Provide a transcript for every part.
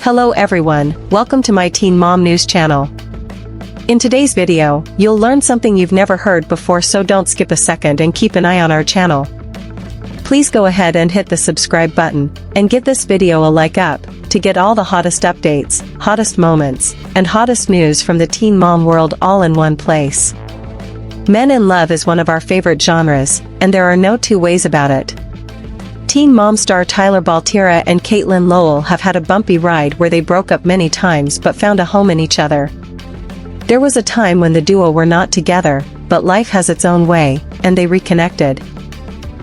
Hello everyone, welcome to my Teen Mom News channel. In today's video, you'll learn something you've never heard before, so don't skip a second and keep an eye on our channel. Please go ahead and hit the subscribe button, and give this video a like up, to get all the hottest updates, hottest moments, and hottest news from the teen mom world all in one place. Men in love is one of our favorite genres, and there are no two ways about it. Teen Mom star Tyler Baltierra and Catelynn Lowell have had a bumpy ride where they broke up many times but found a home in each other. There was a time when the duo were not together, but life has its own way, and they reconnected.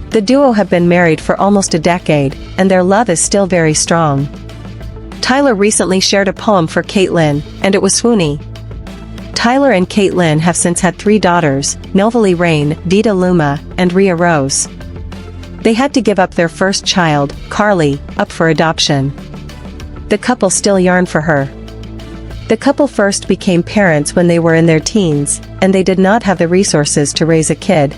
The duo have been married for almost a decade, and their love is still very strong. Tyler recently shared a poem for Catelynn, and it was swoony. Tyler and Catelynn have since had 3 daughters, Novalee Rain, Vita Luma, and Rhea Rose. They had to give up their first child, Carly, up for adoption. The couple still yearn for her. The couple first became parents when they were in their teens, and they did not have the resources to raise a kid.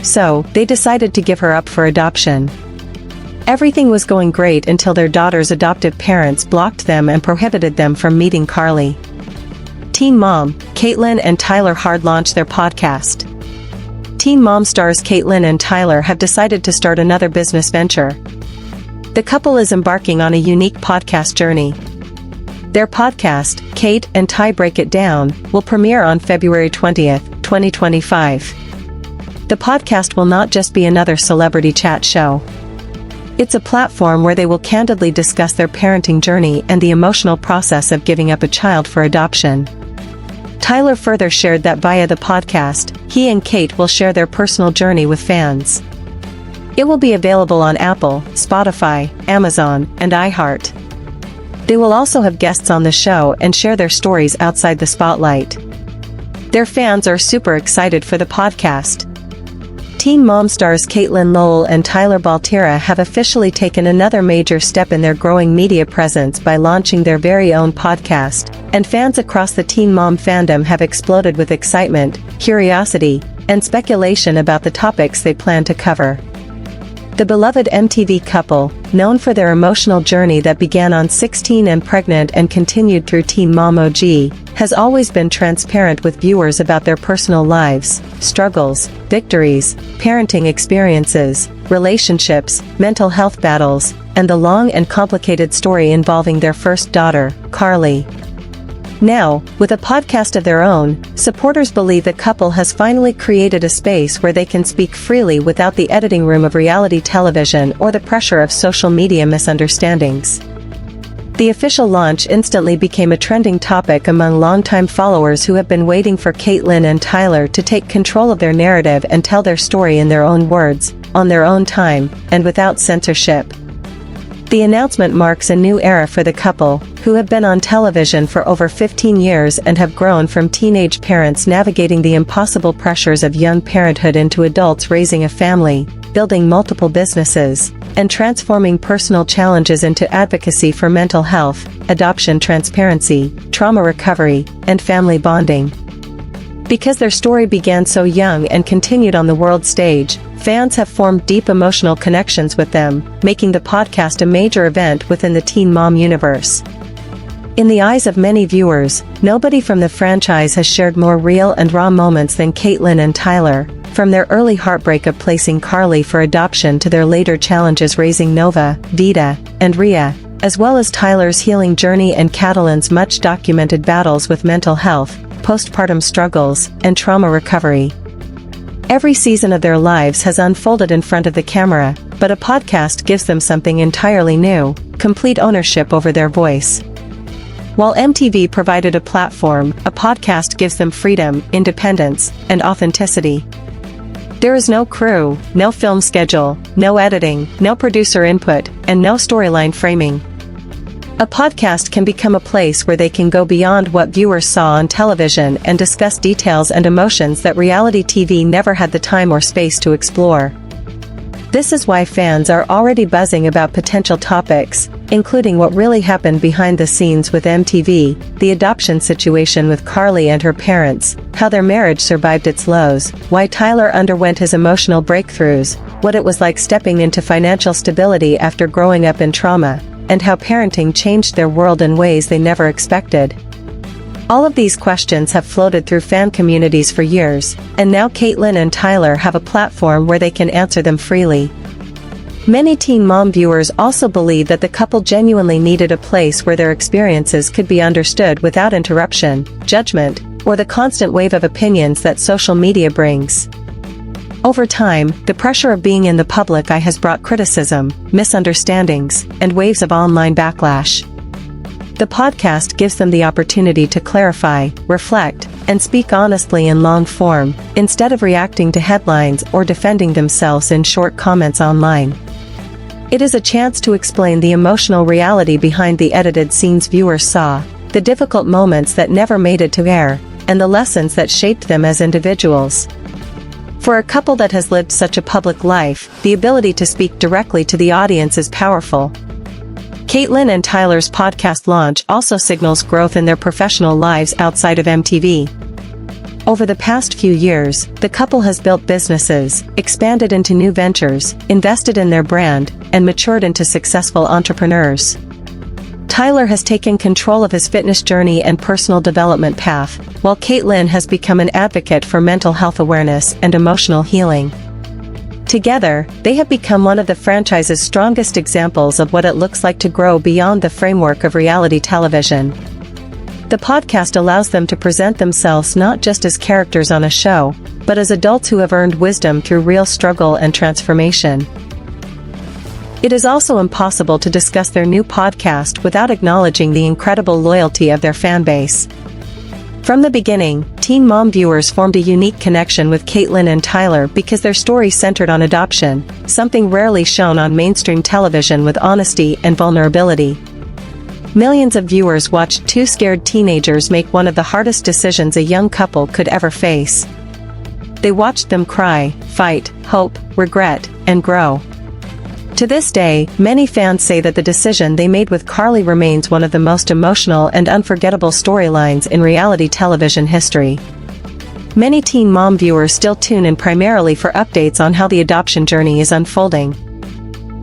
So, they decided to give her up for adoption. Everything was going great until their daughter's adoptive parents blocked them and prohibited them from meeting Carly. Teen Mom, Catelynn and Tyler hard launched their podcast. Teen Mom stars Catelynn and Tyler have decided to start another business venture. The couple is embarking on a unique podcast journey. Their podcast, Kate and Ty Break It Down, will premiere on February 20th, 2025. The podcast will not just be another celebrity chat show. It's a platform where they will candidly discuss their parenting journey and the emotional process of giving up a child for adoption. Tyler further shared that via the podcast, he and Kate will share their personal journey with fans. It will be available on Apple, Spotify, Amazon, and iHeart. They will also have guests on the show and share their stories outside the spotlight. Their fans are super excited for the podcast. Teen Mom stars Catelynn Lowell and Tyler Baltierra have officially taken another major step in their growing media presence by launching their very own podcast, and fans across the Teen Mom fandom have exploded with excitement, curiosity, and speculation about the topics they plan to cover. The beloved MTV couple, known for their emotional journey that began on 16 and Pregnant and continued through Teen Mom OG, has always been transparent with viewers about their personal lives, struggles, victories, parenting experiences, relationships, mental health battles, and the long and complicated story involving their first daughter, Carly. Now, with a podcast of their own, supporters believe the couple has finally created a space where they can speak freely without the editing room of reality television or the pressure of social media misunderstandings. The official launch instantly became a trending topic among longtime followers who have been waiting for Catelynn and Tyler to take control of their narrative and tell their story in their own words, on their own time, and without censorship. The announcement marks a new era for the couple, who have been on television for over 15 years and have grown from teenage parents navigating the impossible pressures of young parenthood into adults raising a family, building multiple businesses, and transforming personal challenges into advocacy for mental health, adoption transparency, trauma recovery, and family bonding. Because their story began so young and continued on the world stage, fans have formed deep emotional connections with them, making the podcast a major event within the Teen Mom universe. In the eyes of many viewers, nobody from the franchise has shared more real and raw moments than Catelynn and Tyler, from their early heartbreak of placing Carly for adoption to their later challenges raising Nova, Vita, and Rhea, as well as Tyler's healing journey and Catelynn's much-documented battles with mental health, postpartum struggles, and trauma recovery. Every season of their lives has unfolded in front of the camera, but a podcast gives them something entirely new, complete ownership over their voice. While MTV provided a platform, a podcast gives them freedom, independence, and authenticity. There is no crew, no film schedule, no editing, no producer input, and no storyline framing. A podcast can become a place where they can go beyond what viewers saw on television and discuss details and emotions that reality TV never had the time or space to explore. This is why fans are already buzzing about potential topics, including what really happened behind the scenes with MTV, the adoption situation with Carly and her parents, how their marriage survived its lows, why Tyler underwent his emotional breakthroughs, what it was like stepping into financial stability after growing up in trauma, and how parenting changed their world in ways they never expected. All of these questions have floated through fan communities for years, and now Catelynn and Tyler have a platform where they can answer them freely. Many Teen Mom viewers also believe that the couple genuinely needed a place where their experiences could be understood without interruption, judgment, or the constant wave of opinions that social media brings. Over time, the pressure of being in the public eye has brought criticism, misunderstandings, and waves of online backlash. The podcast gives them the opportunity to clarify, reflect, and speak honestly in long form, instead of reacting to headlines or defending themselves in short comments online. It is a chance to explain the emotional reality behind the edited scenes viewers saw, the difficult moments that never made it to air, and the lessons that shaped them as individuals. For a couple that has lived such a public life, the ability to speak directly to the audience is powerful. Catelynn and Tyler's podcast launch also signals growth in their professional lives outside of MTV. Over the past few years, the couple has built businesses, expanded into new ventures, invested in their brand, and matured into successful entrepreneurs. Tyler has taken control of his fitness journey and personal development path, while Catelynn has become an advocate for mental health awareness and emotional healing. Together, they have become one of the franchise's strongest examples of what it looks like to grow beyond the framework of reality television. The podcast allows them to present themselves not just as characters on a show, but as adults who have earned wisdom through real struggle and transformation. It is also impossible to discuss their new podcast without acknowledging the incredible loyalty of their fan base. From the beginning, Teen Mom viewers formed a unique connection with Catelynn and Tyler because their story centered on adoption, something rarely shown on mainstream television with honesty and vulnerability. Millions of viewers watched two scared teenagers make one of the hardest decisions a young couple could ever face. They watched them cry, fight, hope, regret, and grow. To this day, many fans say that the decision they made with Carly remains one of the most emotional and unforgettable storylines in reality television history. Many Teen Mom viewers still tune in primarily for updates on how the adoption journey is unfolding.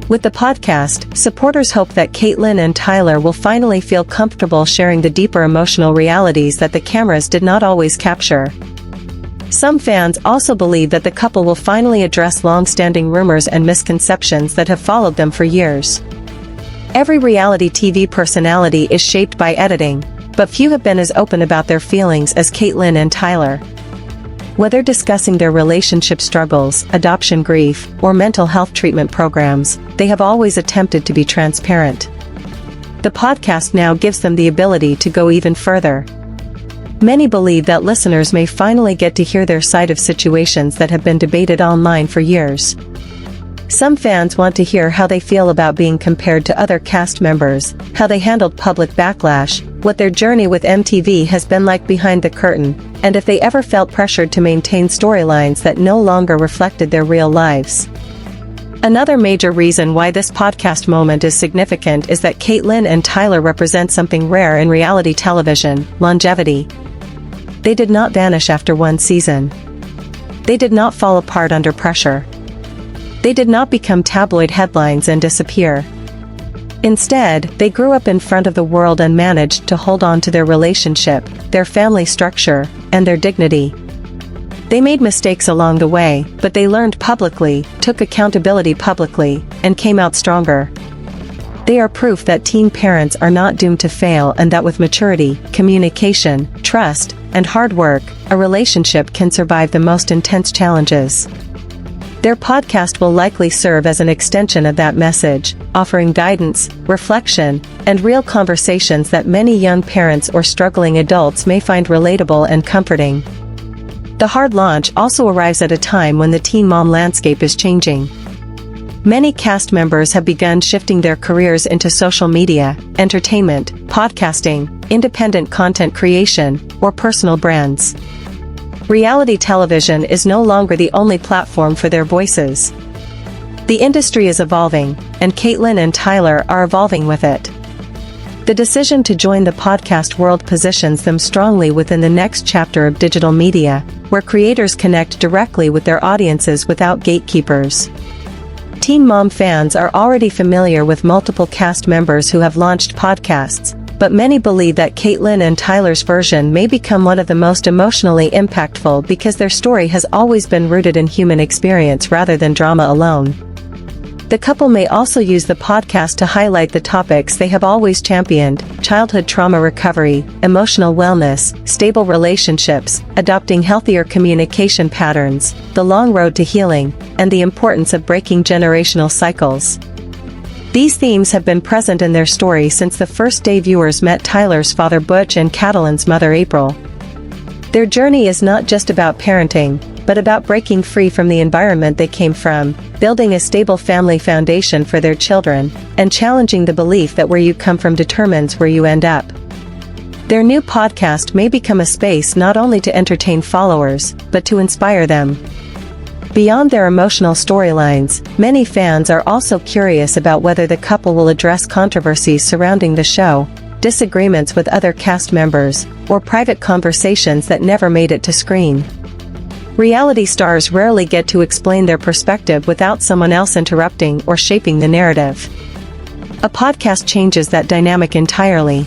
With the podcast, supporters hope that Catelynn and Tyler will finally feel comfortable sharing the deeper emotional realities that the cameras did not always capture. Some fans also believe that the couple will finally address long-standing rumors and misconceptions that have followed them for years. Every reality TV personality is shaped by editing, but few have been as open about their feelings as Catelynn and Tyler. Whether discussing their relationship struggles, adoption grief, or mental health treatment programs, they have always attempted to be transparent. The podcast now gives them the ability to go even further. Many believe that listeners may finally get to hear their side of situations that have been debated online for years. Some fans want to hear how they feel about being compared to other cast members, how they handled public backlash, what their journey with MTV has been like behind the curtain, and if they ever felt pressured to maintain storylines that no longer reflected their real lives. Another major reason why this podcast moment is significant is that Catelynn and Tyler represent something rare in reality television: longevity. They did not vanish after one season. They did not fall apart under pressure. They did not become tabloid headlines and disappear. Instead, they grew up in front of the world and managed to hold on to their relationship, their family structure, and their dignity. They made mistakes along the way, but they learned publicly, took accountability publicly, and came out stronger. They are proof that teen parents are not doomed to fail and that with maturity, communication, trust, and hard work, a relationship can survive the most intense challenges. Their podcast will likely serve as an extension of that message, offering guidance, reflection, and real conversations that many young parents or struggling adults may find relatable and comforting. The hard launch also arrives at a time when the teen mom landscape is changing. Many cast members have begun shifting their careers into social media, entertainment, podcasting, independent content creation, or personal brands. Reality television is no longer the only platform for their voices. The industry is evolving, and Catelynn and Tyler are evolving with it. The decision to join the podcast world positions them strongly within the next chapter of digital media, where creators connect directly with their audiences without gatekeepers. Teen Mom fans are already familiar with multiple cast members who have launched podcasts, but many believe that Catelynn and Tyler's version may become one of the most emotionally impactful because their story has always been rooted in human experience rather than drama alone. The couple may also use the podcast to highlight the topics they have always championed: childhood trauma recovery, emotional wellness, stable relationships, adopting healthier communication patterns, the long road to healing, and the importance of breaking generational cycles. These themes have been present in their story since the first day viewers met Tyler's father Butch and Catelynn's mother April. Their journey is not just about parenting, but about breaking free from the environment they came from, building a stable family foundation for their children, and challenging the belief that where you come from determines where you end up. Their new podcast may become a space not only to entertain followers, but to inspire them. Beyond their emotional storylines, many fans are also curious about whether the couple will address controversies surrounding the show, disagreements with other cast members, or private conversations that never made it to screen. Reality stars rarely get to explain their perspective without someone else interrupting or shaping the narrative. A podcast changes that dynamic entirely.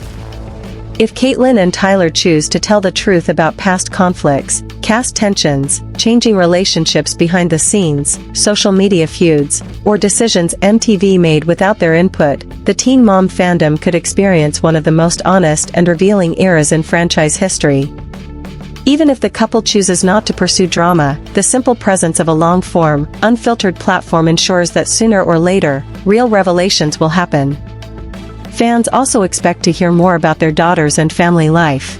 If Catelynn and Tyler choose to tell the truth about past conflicts, cast tensions, changing relationships behind the scenes, social media feuds, or decisions MTV made without their input, the Teen Mom fandom could experience one of the most honest and revealing eras in franchise history. Even if the couple chooses not to pursue drama, the simple presence of a long-form, unfiltered platform ensures that sooner or later, real revelations will happen. Fans also expect to hear more about their daughters and family life.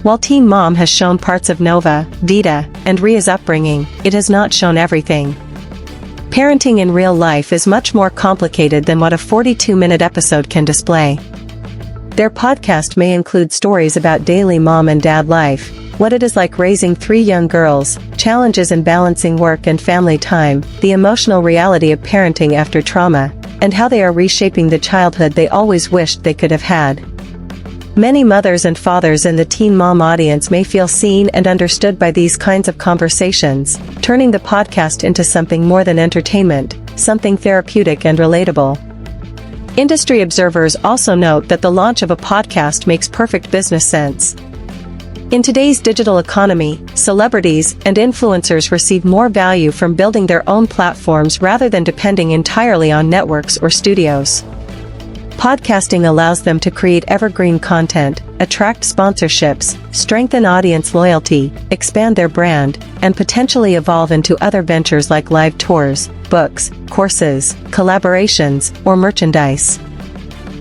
While Teen Mom has shown parts of Nova, Vita, and Ria's upbringing, it has not shown everything. Parenting in real life is much more complicated than what a 42-minute episode can display. Their podcast may include stories about daily mom and dad life, what it is like raising 3 young girls, challenges in balancing work and family time, the emotional reality of parenting after trauma, and how they are reshaping the childhood they always wished they could have had. Many mothers and fathers in the Teen Mom audience may feel seen and understood by these kinds of conversations, turning the podcast into something more than entertainment, something therapeutic and relatable. Industry observers also note that the launch of a podcast makes perfect business sense. In today's digital economy, celebrities and influencers receive more value from building their own platforms rather than depending entirely on networks or studios. Podcasting allows them to create evergreen content, attract sponsorships, strengthen audience loyalty, expand their brand, and potentially evolve into other ventures like live tours, books, courses, collaborations, or merchandise.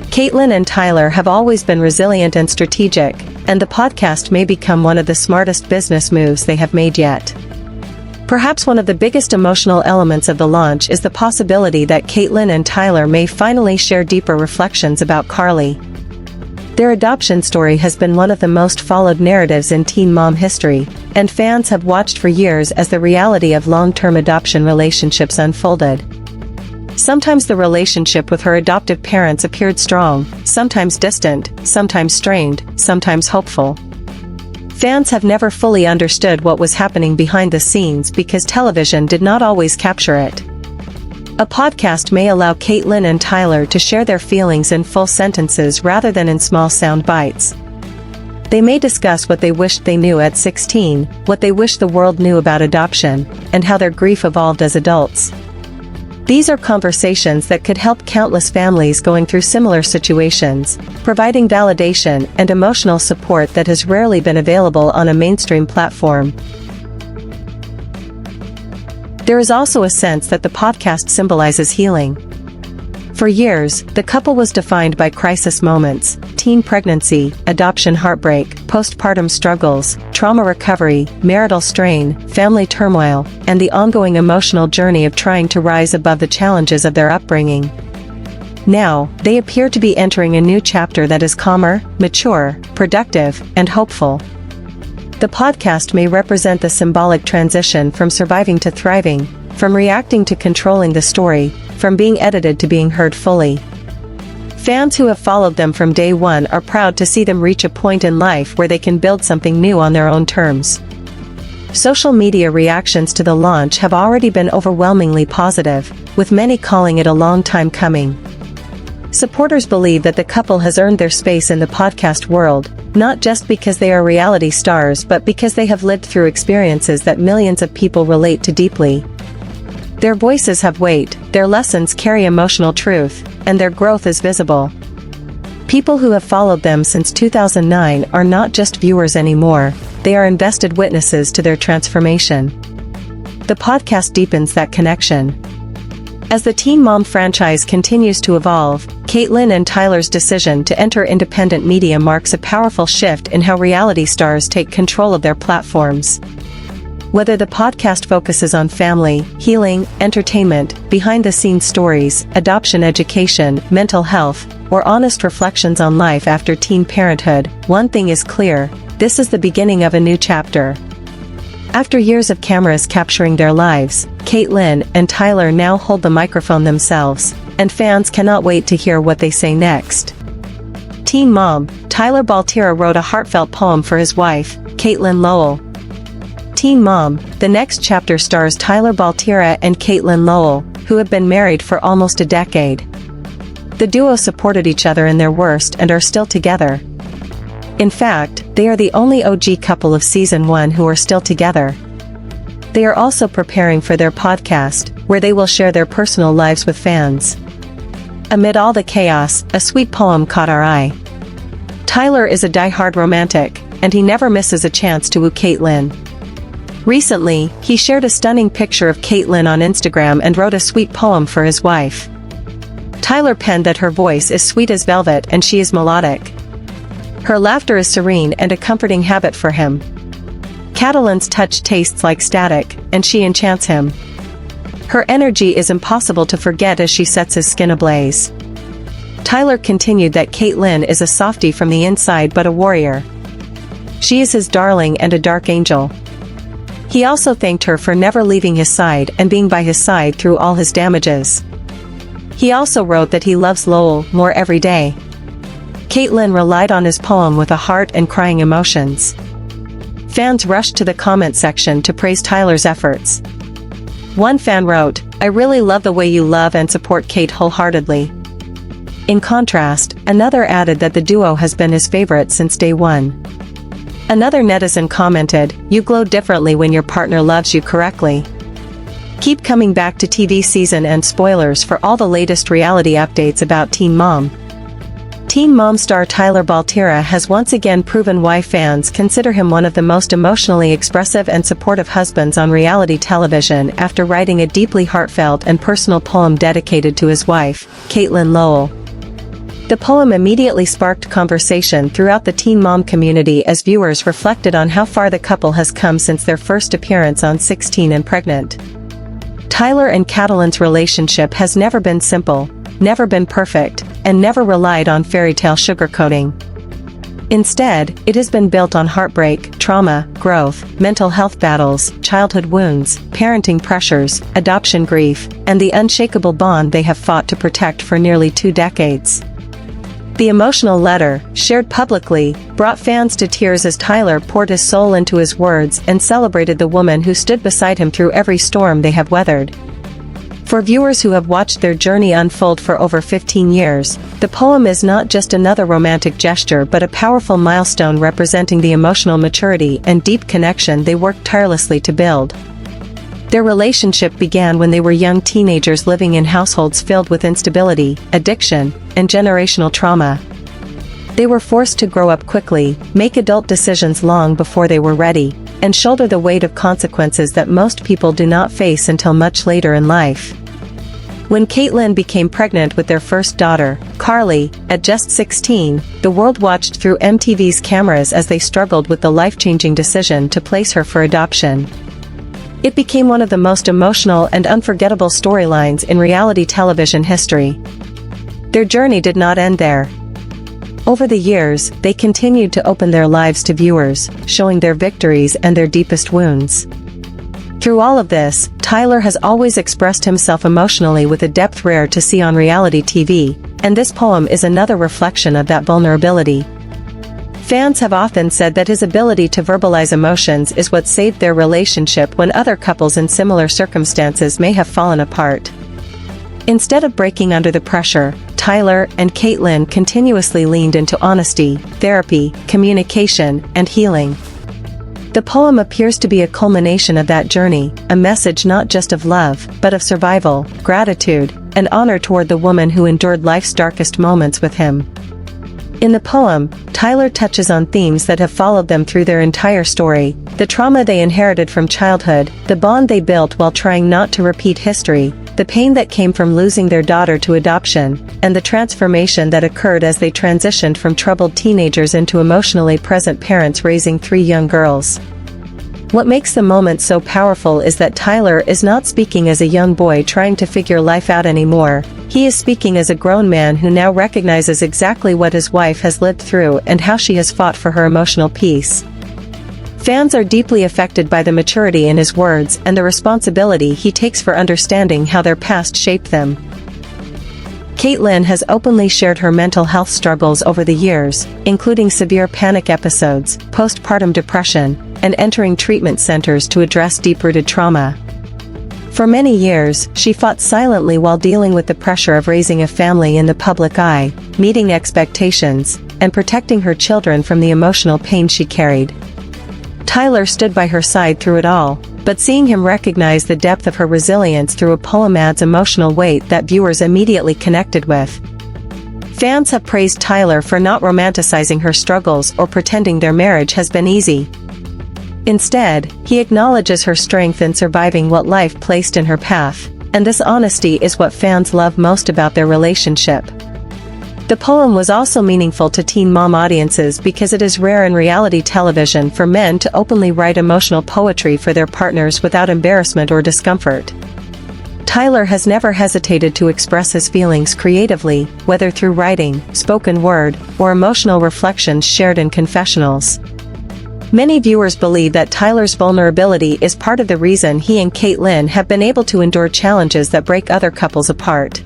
Catelynn and Tyler have always been resilient and strategic, and the podcast may become one of the smartest business moves they have made yet. Perhaps one of the biggest emotional elements of the launch is the possibility that Catelynn and Tyler may finally share deeper reflections about Carly. Their adoption story has been one of the most followed narratives in Teen Mom history, and fans have watched for years as the reality of long-term adoption relationships unfolded. Sometimes the relationship with her adoptive parents appeared strong, sometimes distant, sometimes strained, sometimes hopeful. Fans have never fully understood what was happening behind the scenes because television did not always capture it. A podcast may allow Catelynn and Tyler to share their feelings in full sentences rather than in small sound bites. They may discuss what they wished they knew at 16, what they wish the world knew about adoption, and how their grief evolved as adults. These are conversations that could help countless families going through similar situations, providing validation and emotional support that has rarely been available on a mainstream platform. There is also a sense that the podcast symbolizes healing. For years, the couple was defined by crisis moments: teen pregnancy, adoption heartbreak, postpartum struggles, trauma recovery, marital strain, family turmoil, and the ongoing emotional journey of trying to rise above the challenges of their upbringing. Now, they appear to be entering a new chapter that is calmer, mature, productive, and hopeful. The podcast may represent the symbolic transition from surviving to thriving, from reacting to controlling the story, from being edited to being heard fully. Fans who have followed them from day one are proud to see them reach a point in life where they can build something new on their own terms. Social media reactions to the launch have already been overwhelmingly positive, with many calling it a long time coming. Supporters believe that the couple has earned their space in the podcast world, not just because they are reality stars but because they have lived through experiences that millions of people relate to deeply. Their voices have weight, their lessons carry emotional truth, and their growth is visible. People who have followed them since 2009 are not just viewers anymore, they are invested witnesses to their transformation. The podcast deepens that connection. As the Teen Mom franchise continues to evolve, Catelynn and Tyler's decision to enter independent media marks a powerful shift in how reality stars take control of their platforms. Whether the podcast focuses on family, healing, entertainment, behind-the-scenes stories, adoption education, mental health, or honest reflections on life after teen parenthood, one thing is clear: this is the beginning of a new chapter. After years of cameras capturing their lives, Catelynn and Tyler now hold the microphone themselves, and fans cannot wait to hear what they say next. Teen Mom, Tyler Baltierra wrote a heartfelt poem for his wife, Catelynn Lowell. Teen Mom, the next chapter stars Tyler Baltierra and Catelynn Lowell, who have been married for almost a decade. The duo supported each other in their worst and are still together. In fact, they are the only OG couple of season 1 who are still together. They are also preparing for their podcast, where they will share their personal lives with fans. Amid all the chaos, a sweet poem caught our eye. Tyler is a die-hard romantic, and he never misses a chance to woo Catelynn. Recently, he shared a stunning picture of Catelynn on Instagram and wrote a sweet poem for his wife. Tyler penned that her voice is sweet as velvet and she is melodic. Her laughter is serene and a comforting habit for him. Catelynn's touch tastes like static, and she enchants him. Her energy is impossible to forget as she sets his skin ablaze. Tyler continued that Catelynn is a softie from the inside but a warrior. She is his darling and a dark angel. He also thanked her for never leaving his side and being by his side through all his damages. He also wrote that he loves Lowell more every day. Catelynn relied on his poem with a heart and crying emotions. Fans rushed to the comment section to praise Tyler's efforts. One fan wrote, "I really love the way you love and support Kate wholeheartedly." In contrast, another added that the duo has been his favorite since day one. Another netizen commented, "You glow differently when your partner loves you correctly." Keep coming back to TV season and spoilers for all the latest reality updates about Teen Mom. Teen Mom star Tyler Baltierra has once again proven why fans consider him one of the most emotionally expressive and supportive husbands on reality television after writing a deeply heartfelt and personal poem dedicated to his wife, Catelynn Lowell. The poem immediately sparked conversation throughout the Teen Mom community as viewers reflected on how far the couple has come since their first appearance on 16 and Pregnant. Tyler and Catelynn's relationship has never been simple, never been perfect, and never relied on fairy tale sugarcoating. Instead, it has been built on heartbreak, trauma, growth, mental health battles, childhood wounds, parenting pressures, adoption grief, and the unshakable bond they have fought to protect for nearly 2 decades. The emotional letter, shared publicly, brought fans to tears as Tyler poured his soul into his words and celebrated the woman who stood beside him through every storm they have weathered. For viewers who have watched their journey unfold for over 15 years, the poem is not just another romantic gesture but a powerful milestone representing the emotional maturity and deep connection they worked tirelessly to build. Their relationship began when they were young teenagers living in households filled with instability, addiction, and generational trauma. They were forced to grow up quickly, make adult decisions long before they were ready, and shoulder the weight of consequences that most people do not face until much later in life. When Catelynn became pregnant with their first daughter, Carly, at just 16, the world watched through MTV's cameras as they struggled with the life-changing decision to place her for adoption. It became one of the most emotional and unforgettable storylines in reality television history. Their journey did not end there. Over the years, they continued to open their lives to viewers, showing their victories and their deepest wounds. Through all of this, Tyler has always expressed himself emotionally with a depth rare to see on reality TV, and this poem is another reflection of that vulnerability. Fans have often said that his ability to verbalize emotions is what saved their relationship when other couples in similar circumstances may have fallen apart. Instead of breaking under the pressure, Tyler and Catelynn continuously leaned into honesty, therapy, communication, and healing. The poem appears to be a culmination of that journey, a message not just of love, but of survival, gratitude, and honor toward the woman who endured life's darkest moments with him. In the poem, Tyler touches on themes that have followed them through their entire story: the trauma they inherited from childhood, the bond they built while trying not to repeat history, the pain that came from losing their daughter to adoption, and the transformation that occurred as they transitioned from troubled teenagers into emotionally present parents raising 3 young girls. What makes the moment so powerful is that Tyler is not speaking as a young boy trying to figure life out anymore. He is speaking as a grown man who now recognizes exactly what his wife has lived through and how she has fought for her emotional peace. Fans are deeply affected by the maturity in his words and the responsibility he takes for understanding how their past shaped them. Catelynn has openly shared her mental health struggles over the years, including severe panic episodes, postpartum depression, and entering treatment centers to address deep-rooted trauma. For many years, she fought silently while dealing with the pressure of raising a family in the public eye, meeting expectations, and protecting her children from the emotional pain she carried. Tyler stood by her side through it all, but seeing him recognize the depth of her resilience through a poem adds emotional weight that viewers immediately connected with. Fans have praised Tyler for not romanticizing her struggles or pretending their marriage has been easy. Instead, he acknowledges her strength in surviving what life placed in her path, and this honesty is what fans love most about their relationship. The poem was also meaningful to Teen Mom audiences because it is rare in reality television for men to openly write emotional poetry for their partners without embarrassment or discomfort. Tyler has never hesitated to express his feelings creatively, whether through writing, spoken word, or emotional reflections shared in confessionals. Many viewers believe that Tyler's vulnerability is part of the reason he and Catelynn have been able to endure challenges that break other couples apart.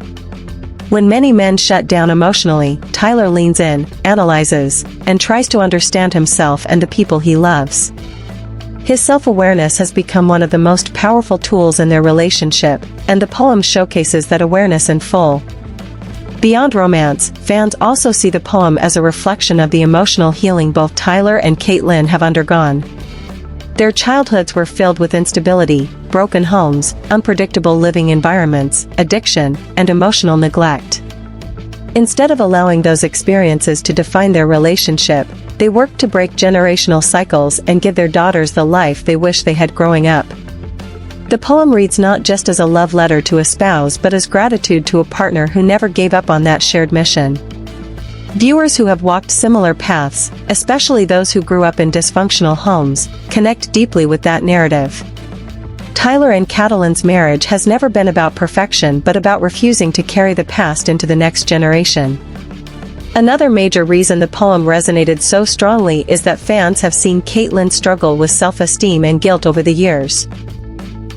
When many men shut down emotionally, Tyler leans in, analyzes, and tries to understand himself and the people he loves. His self-awareness has become one of the most powerful tools in their relationship, and the poem showcases that awareness in full. Beyond romance, fans also see the poem as a reflection of the emotional healing both Tyler and Catelynn have undergone. Their childhoods were filled with instability, broken homes, unpredictable living environments, addiction, and emotional neglect. Instead of allowing those experiences to define their relationship, they worked to break generational cycles and give their daughters the life they wish they had growing up. The poem reads not just as a love letter to a spouse but as gratitude to a partner who never gave up on that shared mission. Viewers who have walked similar paths, especially those who grew up in dysfunctional homes, connect deeply with that narrative. Tyler and Catelynn's marriage has never been about perfection but about refusing to carry the past into the next generation. Another major reason the poem resonated so strongly is that fans have seen Catelynn struggle with self-esteem and guilt over the years.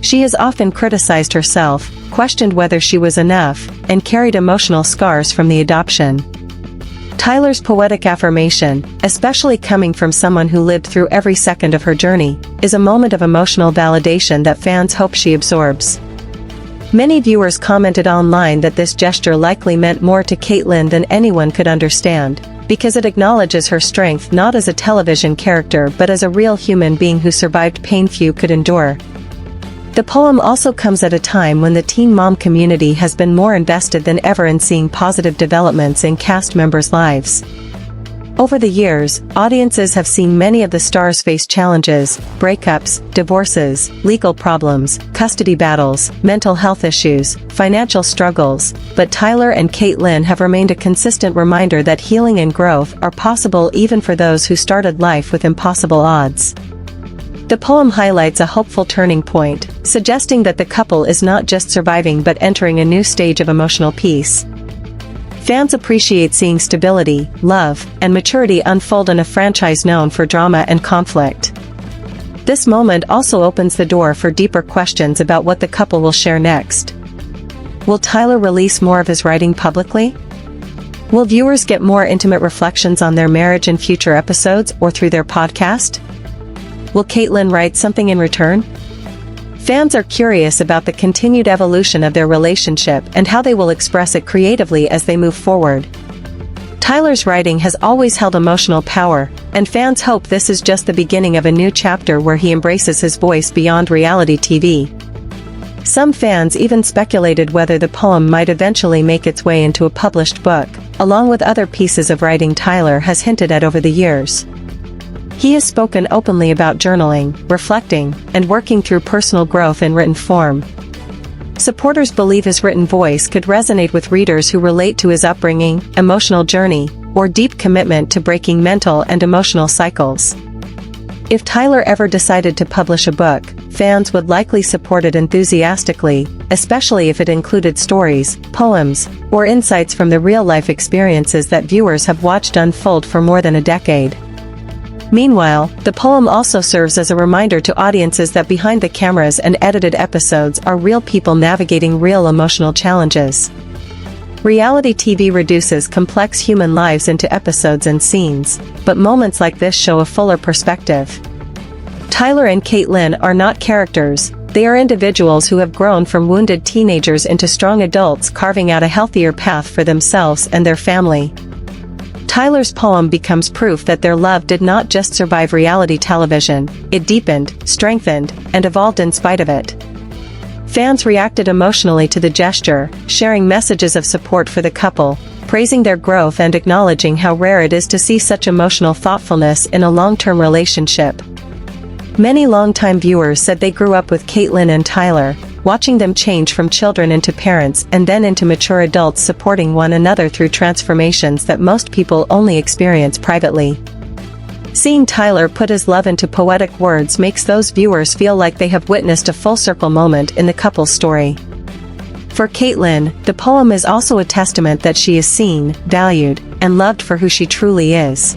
She has often criticized herself, questioned whether she was enough, and carried emotional scars from the adoption. Tyler's poetic affirmation, especially coming from someone who lived through every second of her journey, is a moment of emotional validation that fans hope she absorbs. Many viewers commented online that this gesture likely meant more to Catelynn than anyone could understand, because it acknowledges her strength not as a television character but as a real human being who survived pain few could endure. The poem also comes at a time when the teen mom community has been more invested than ever in seeing positive developments in cast members' lives. Over the years, audiences have seen many of the stars face challenges, breakups, divorces, legal problems, custody battles, mental health issues, financial struggles, but Tyler and Catelynn have remained a consistent reminder that healing and growth are possible even for those who started life with impossible odds. The poem highlights a hopeful turning point, suggesting that the couple is not just surviving but entering a new stage of emotional peace. Fans appreciate seeing stability, love, and maturity unfold in a franchise known for drama and conflict. This moment also opens the door for deeper questions about what the couple will share next. Will Tyler release more of his writing publicly? Will viewers get more intimate reflections on their marriage in future episodes or through their podcast? Will Catelynn write something in return? Fans are curious about the continued evolution of their relationship and how they will express it creatively as they move forward. Tyler's writing has always held emotional power, and fans hope this is just the beginning of a new chapter where he embraces his voice beyond reality TV. Some fans even speculated whether the poem might eventually make its way into a published book, along with other pieces of writing Tyler has hinted at over the years. He has spoken openly about journaling, reflecting, and working through personal growth in written form. Supporters believe his written voice could resonate with readers who relate to his upbringing, emotional journey, or deep commitment to breaking mental and emotional cycles. If Tyler ever decided to publish a book, fans would likely support it enthusiastically, especially if it included stories, poems, or insights from the real-life experiences that viewers have watched unfold for more than a decade. Meanwhile, the poem also serves as a reminder to audiences that behind the cameras and edited episodes are real people navigating real emotional challenges. Reality TV reduces complex human lives into episodes and scenes, but moments like this show a fuller perspective. Tyler and Catelynn are not characters, they are individuals who have grown from wounded teenagers into strong adults carving out a healthier path for themselves and their family. Tyler's poem becomes proof that their love did not just survive reality television, it deepened, strengthened, and evolved in spite of it. Fans reacted emotionally to the gesture, sharing messages of support for the couple, praising their growth and acknowledging how rare it is to see such emotional thoughtfulness in a long-term relationship. Many longtime viewers said they grew up with Catelynn and Tyler, watching them change from children into parents and then into mature adults supporting one another through transformations that most people only experience privately. Seeing Tyler put his love into poetic words makes those viewers feel like they have witnessed a full-circle moment in the couple's story. For Catelynn, the poem is also a testament that she is seen, valued, and loved for who she truly is.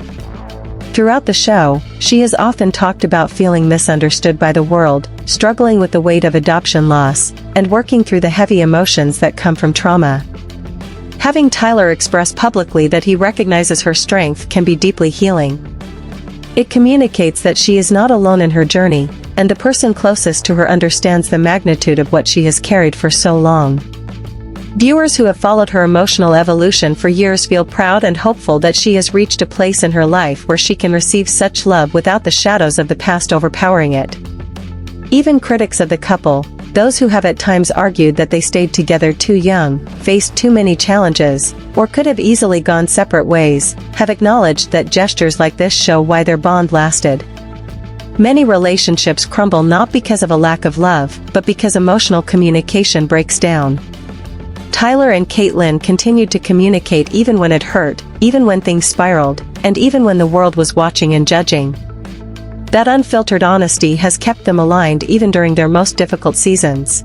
Throughout the show, she has often talked about feeling misunderstood by the world, struggling with the weight of adoption loss, and working through the heavy emotions that come from trauma. Having Tyler express publicly that he recognizes her strength can be deeply healing. It communicates that she is not alone in her journey, and the person closest to her understands the magnitude of what she has carried for so long. Viewers who have followed her emotional evolution for years feel proud and hopeful that she has reached a place in her life where she can receive such love without the shadows of the past overpowering it. Even critics of the couple, those who have at times argued that they stayed together too young, faced too many challenges, or could have easily gone separate ways, have acknowledged that gestures like this show why their bond lasted. Many relationships crumble not because of a lack of love, but because emotional communication breaks down. Tyler and Catelynn continued to communicate even when it hurt, even when things spiraled, and even when the world was watching and judging. That unfiltered honesty has kept them aligned even during their most difficult seasons.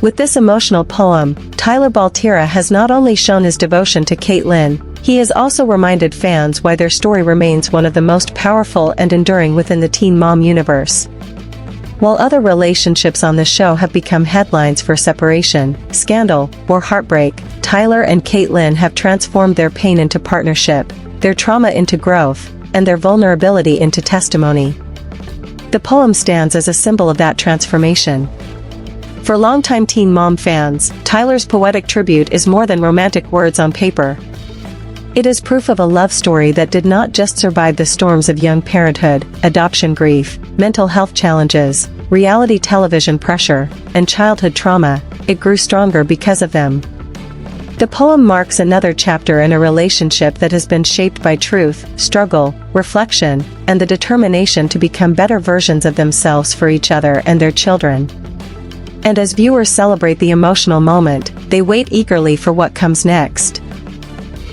With this emotional poem, Tyler Baltierra has not only shown his devotion to Catelynn, he has also reminded fans why their story remains one of the most powerful and enduring within the Teen Mom universe. While other relationships on the show have become headlines for separation, scandal, or heartbreak, Tyler and Catelynn have transformed their pain into partnership, their trauma into growth, and their vulnerability into testimony. The poem stands as a symbol of that transformation. For longtime Teen Mom fans, Tyler's poetic tribute is more than romantic words on paper. It is proof of a love story that did not just survive the storms of young parenthood, adoption grief, mental health challenges, reality television pressure, and childhood trauma, it grew stronger because of them. The poem marks another chapter in a relationship that has been shaped by truth, struggle, reflection, and the determination to become better versions of themselves for each other and their children. And as viewers celebrate the emotional moment, they wait eagerly for what comes next.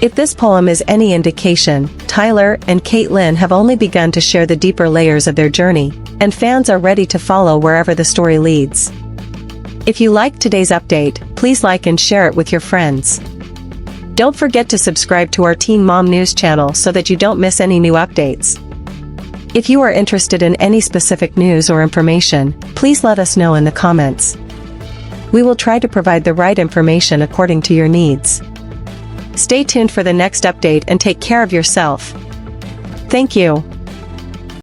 If this poem is any indication, Tyler and Catelynn have only begun to share the deeper layers of their journey, and fans are ready to follow wherever the story leads. If you liked today's update, please like and share it with your friends. Don't forget to subscribe to our Teen Mom News channel so that you don't miss any new updates. If you are interested in any specific news or information, please let us know in the comments. We will try to provide the right information according to your needs. Stay tuned for the next update and take care of yourself. Thank you.